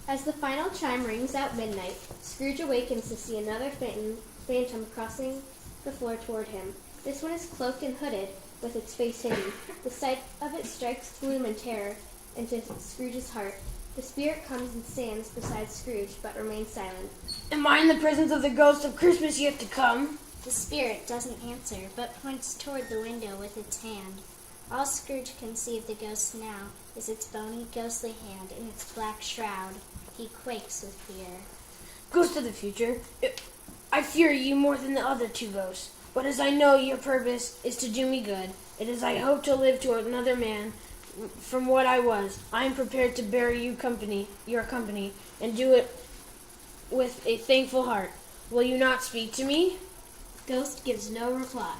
As the final chime rings out midnight, Scrooge awakens to see another phantom crossing the floor toward him. This one is cloaked and hooded, with its face hidden. The sight of it strikes gloom and terror into Scrooge's heart. The spirit comes and stands beside Scrooge, but remains silent. Am I in the presence of the ghost of Christmas yet to come? The spirit doesn't answer, but points toward the window with its hand. All Scrooge can see of the ghost now is its bony, ghostly hand in its black shroud. He quakes with fear. Ghost of the future, I fear you more than the other two ghosts. But as I know your purpose is to do me good, and as I hope to live to another man from what I was, I am prepared to bear your company, and do it with a thankful heart. Will you not speak to me? Ghost gives no reply.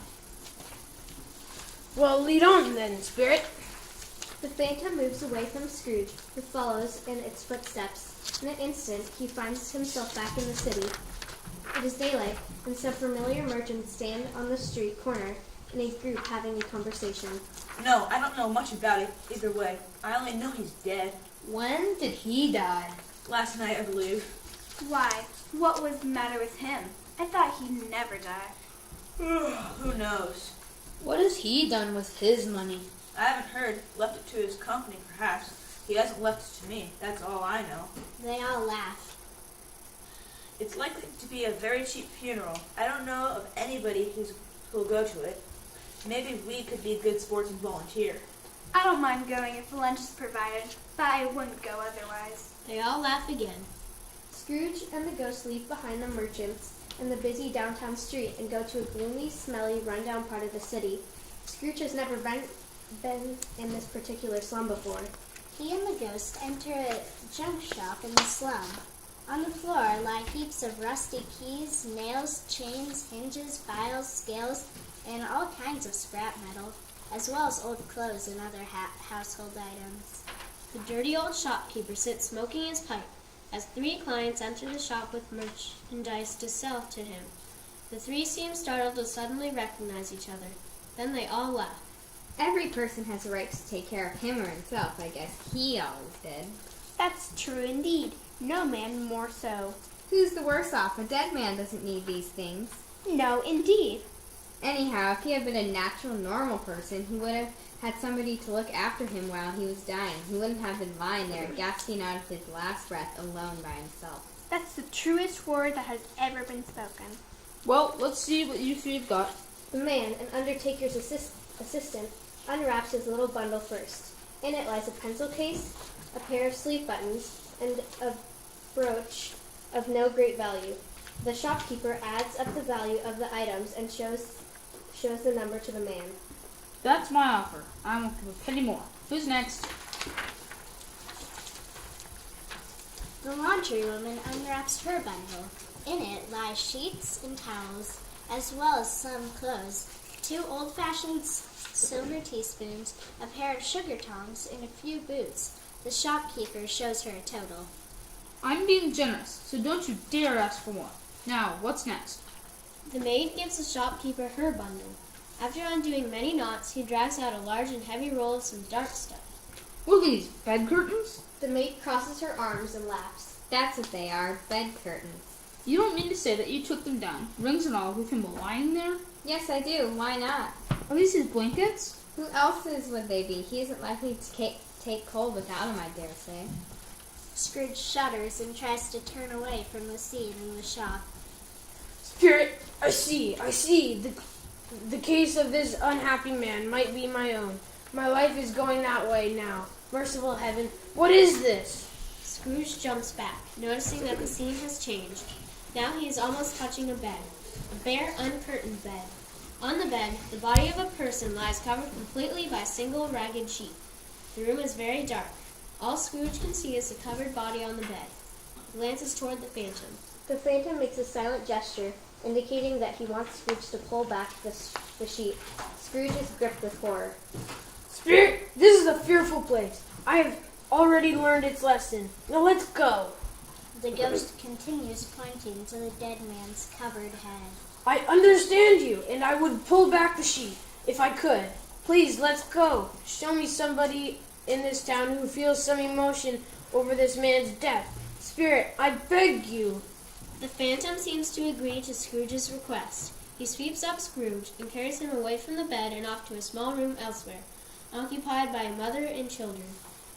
Well, lead on then, spirit. The phantom moves away from Scrooge, who follows in its footsteps. In an instant, he finds himself back in the city. It is daylight, and some familiar merchants stand on the street corner in a group having a conversation. No, I don't know much about it either way. I only know he's dead. When did he die? Last night, I believe. Why? What was the matter with him? I thought he'd never die. Who knows? What has he done with his money? I haven't heard. Left it to his company, perhaps. He hasn't left it to me. That's all I know. They all laugh. It's likely to be a very cheap funeral. I don't know of anybody who'll go to it. Maybe we could be good sports and volunteer. I don't mind going if lunch is provided, but I wouldn't go otherwise. They all laugh again. Scrooge and the ghost leave behind the merchants in the busy downtown street and go to a gloomy, smelly, rundown part of the city. Scrooge has never been in this particular slum before. He and the ghost enter a junk shop in the slum. On the floor lie heaps of rusty keys, nails, chains, hinges, files, scales, and all kinds of scrap metal, as well as old clothes and other household items. The dirty old shopkeeper sits smoking his pipe as three clients enter the shop with merchandise to sell to him. The three seem startled to suddenly recognize each other. Then they all laugh. Every person has a right to take care of him or himself, I guess he always did. That's true indeed. No man more so. Who's the worse off? A dead man doesn't need these things. No, indeed. Anyhow, if he had been a natural, normal person, he would have had somebody to look after him while he was dying. He wouldn't have been lying there, gasping out of his last breath alone by himself. That's the truest word that has ever been spoken. Well, let's see what you three have got. The man, an undertaker's assistant, unwraps his little bundle first. In it lies a pencil case, a pair of sleeve buttons, and a brooch of no great value. The shopkeeper adds up the value of the items and shows the number to the man. That's my offer. I won't give a penny more. Who's next? The laundry woman unwraps her bundle. In it lie sheets and towels, as well as some clothes, 2 old-fashioned silver teaspoons, a pair of sugar tongs, and a few boots. The shopkeeper shows her a total. I'm being generous, so don't you dare ask for more. Now, what's next? The maid gives the shopkeeper her bundle. After undoing many knots, he drags out a large and heavy roll of some dark stuff. What are these, bed curtains? The maid crosses her arms and laughs. That's what they are, bed curtains. You don't mean to say that you took them down, rings and all, with him lying there? Yes, I do. Why not? Are these his blankets? Who else's would they be? He isn't likely to take cold without them, I dare say. Scrooge shudders and tries to turn away from the scene in the shop. Spirit, I see. The case of this unhappy man might be my own. My life is going that way now. Merciful heaven, what is this? Scrooge jumps back, noticing that the scene has changed. Now he is almost touching a bed, a bare, uncurtained bed. On the bed, the body of a person lies covered completely by a single ragged sheet. The room is very dark. All Scrooge can see is the covered body on the bed. He glances toward the phantom. The phantom makes a silent gesture, indicating that he wants Scrooge to pull back the sheet. Scrooge is gripped with horror. Spirit, this is a fearful place. I have already learned its lesson. Now let's go. The ghost continues pointing to the dead man's covered head. I understand you, and I would pull back the sheet if I could. Please, let's go. Show me somebody in this town who feels some emotion over this man's death. Spirit, I beg you. The phantom seems to agree to Scrooge's request. He sweeps up Scrooge and carries him away from the bed and off to a small room elsewhere, occupied by a mother and children.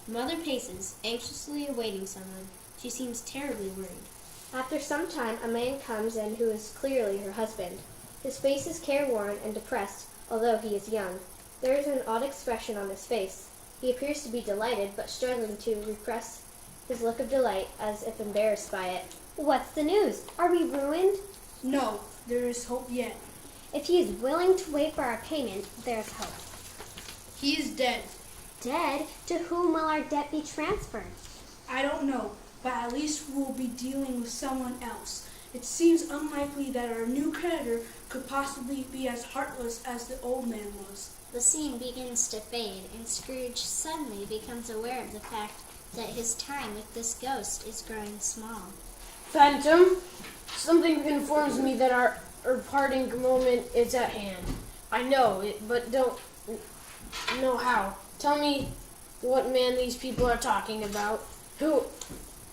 The mother paces, anxiously awaiting someone. She seems terribly worried. After some time, a man comes in who is clearly her husband. His face is careworn and depressed, although he is young. There is an odd expression on his face. He appears to be delighted, but struggling to repress his look of delight, as if embarrassed by it. What's the news? Are we ruined? No, there is hope yet. If he is willing to wait for our payment, there's hope. He is dead. Dead? To whom will our debt be transferred? I don't know, but at least we'll be dealing with someone else. It seems unlikely that our new creditor could possibly be as heartless as the old man was. The scene begins to fade, and Scrooge suddenly becomes aware of the fact that his time with this ghost is growing small. Phantom, something informs me that our parting moment is at hand. I know it, but don't know how. Tell me what man these people are talking about. Who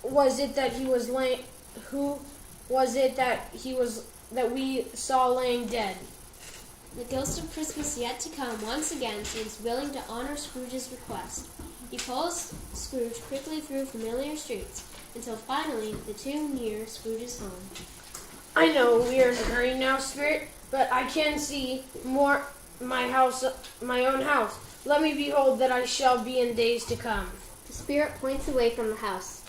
was it that we saw laying dead? The ghost of Christmas yet to come once again seems willing to honor Scrooge's request. He pulls Scrooge quickly through familiar streets, until finally the two near Scrooge's home. I know we are in a hurry now, Spirit, but I can see more my own house. Let me behold that I shall be in days to come. The spirit points away from the house.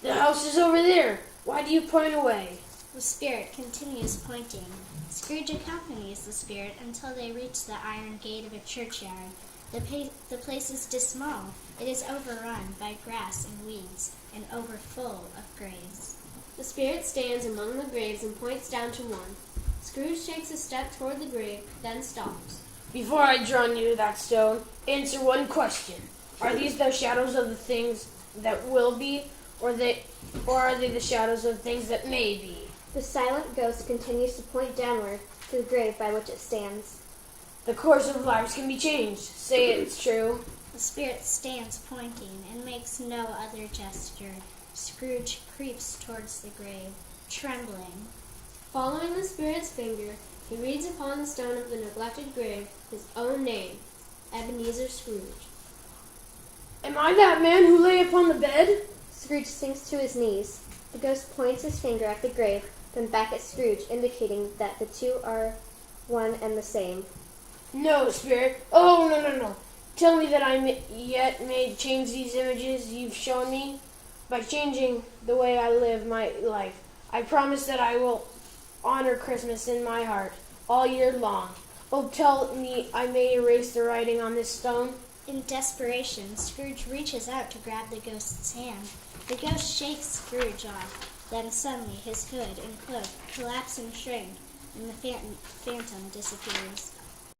The house is over there. Why do you point away? The spirit continues pointing. Scrooge accompanies the spirit until they reach the iron gate of a churchyard. The place is dismal. It is overrun by grass and weeds, and overfull of graves. The spirit stands among the graves and points down to one. Scrooge takes a step toward the grave, then stops. Before I draw near that stone, answer one question. Are these the shadows of the things that will be, or are they the shadows of things that may be? The silent ghost continues to point downward to the grave by which it stands. The course of lives can be changed. Say it's true. The spirit stands pointing and makes no other gesture. Scrooge creeps towards the grave, trembling. Following the spirit's finger, he reads upon the stone of the neglected grave his own name, Ebenezer Scrooge. Am I that man who lay upon the bed? Scrooge sinks to his knees. The ghost points his finger at the grave, then back at Scrooge, indicating that the two are one and the same. No, Spirit. Oh, no. Tell me that I yet may change these images you've shown me. By changing the way I live my life, I promise that I will honor Christmas in my heart all year long. Oh, tell me I may erase the writing on this stone. In desperation, Scrooge reaches out to grab the ghost's hand. The ghost shakes Scrooge off. Then suddenly his hood and cloak collapse and shrink, and the phantom disappears.